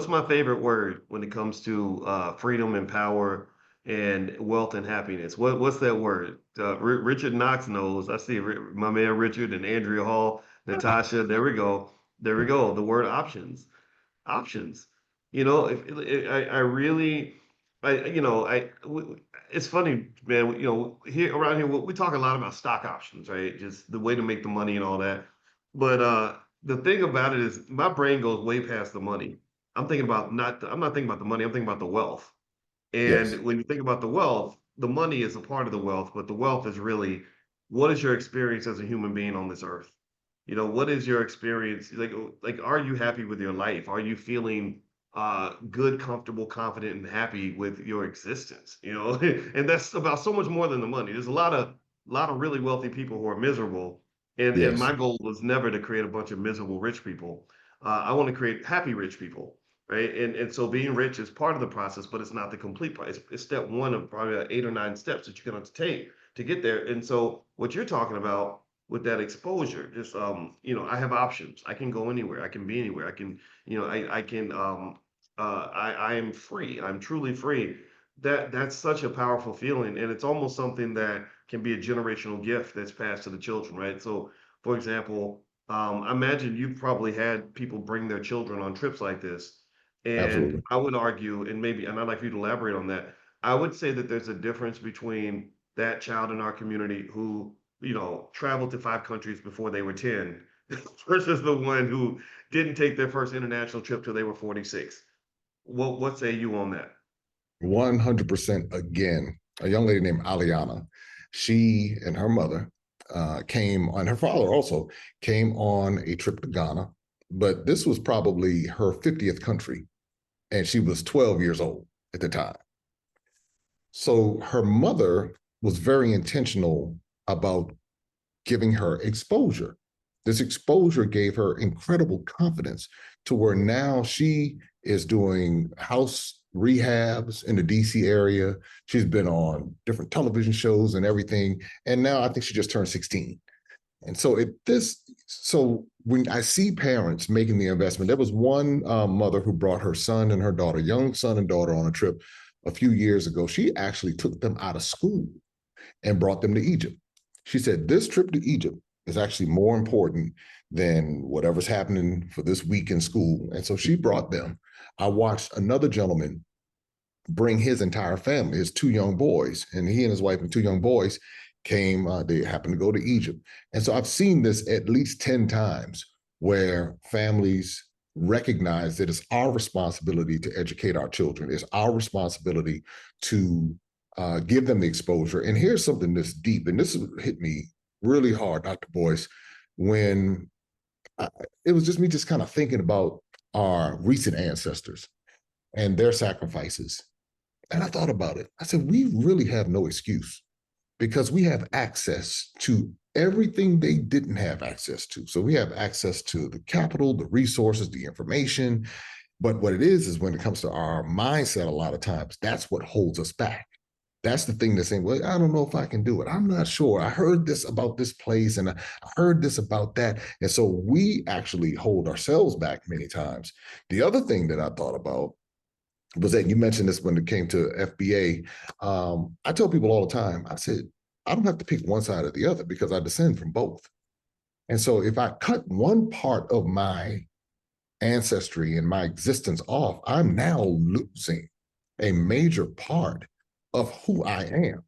what's my favorite word when it comes to freedom and power and wealth and happiness? What's that word? Richard Knox knows. I see my man Richard and Andrea Hall, Natasha. There we go. There we go. The word options. Options. I really, I you know I. It's funny, man. Here around here we talk a lot about stock options, right? Just the way to make the money and all that. But the thing about it is, my brain goes way past the money. I'm not thinking about the money. I'm thinking about the wealth. Yes, And when you think about the wealth, the money is a part of the wealth, but the wealth is really what is your experience as a human being on this earth? What is your experience? Like, are you happy with your life? Are you feeling good, comfortable, confident, and happy with your existence? And that's about so much more than the money. There's a lot of really wealthy people who are miserable. And yes, my goal was never to create a bunch of miserable rich people. I want to create happy rich people, right? And so being rich is part of the process, but it's not the complete process. It's step one of probably 8 or 9 steps that you're going to take to get there. And so what you're talking about with that exposure, just I have options. I can go anywhere. I can be anywhere. I can, I can I am free. I'm truly free. That's such a powerful feeling, and it's almost something that can be a generational gift that's passed to the children, right? So, for example, I imagine you've probably had people bring their children on trips like this, and absolutely. I would argue, and I'd like for you to elaborate on that. I would say that there's a difference between that child in our community who, traveled to 5 countries before they were 10 versus the one who didn't take their first international trip till they were 46. What say you on that? 100% again. A young lady named Aliana, she and her mother came on, her father also came on a trip to Ghana, but this was probably her 50th country, and she was 12 years old at the time. So her mother was very intentional about giving her exposure. This exposure gave her incredible confidence to where now she is doing house rehabs in the DC area. She's been on different television shows and everything. And now I think she just turned 16. And so when I see parents making the investment, there was one mother who brought her son and her daughter, young son and daughter, on a trip a few years ago. She actually took them out of school and brought them to Egypt. She said, this trip to Egypt is actually more important than whatever's happening for this week in school. And so she brought them. I watched another gentleman bring his entire family, his 2 young boys, and he and his wife and 2 young boys came, they happened to go to Egypt. And so I've seen this at least 10 times where families recognize that it's our responsibility to educate our children. It's our responsibility to give them the exposure. And here's something that's deep, and this hit me really hard, Dr. Boyce, when I, it was just me just kind of thinking about our recent ancestors and their sacrifices. And I thought about it. I said, we really have no excuse because we have access to everything they didn't have access to. So we have access to the capital, the resources, the information. But what it is when it comes to our mindset, a lot of times, that's what holds us back. That's the thing that's saying, well, I don't know if I can do it. I'm not sure. I heard this about this place and I heard this about that. And so we actually hold ourselves back many times. The other thing that I thought about was that you mentioned this when it came to FBA. I tell people all the time, I said, I don't have to pick one side or the other because I descend from both. And so if I cut one part of my ancestry and my existence off, I'm now losing a major part of who I am.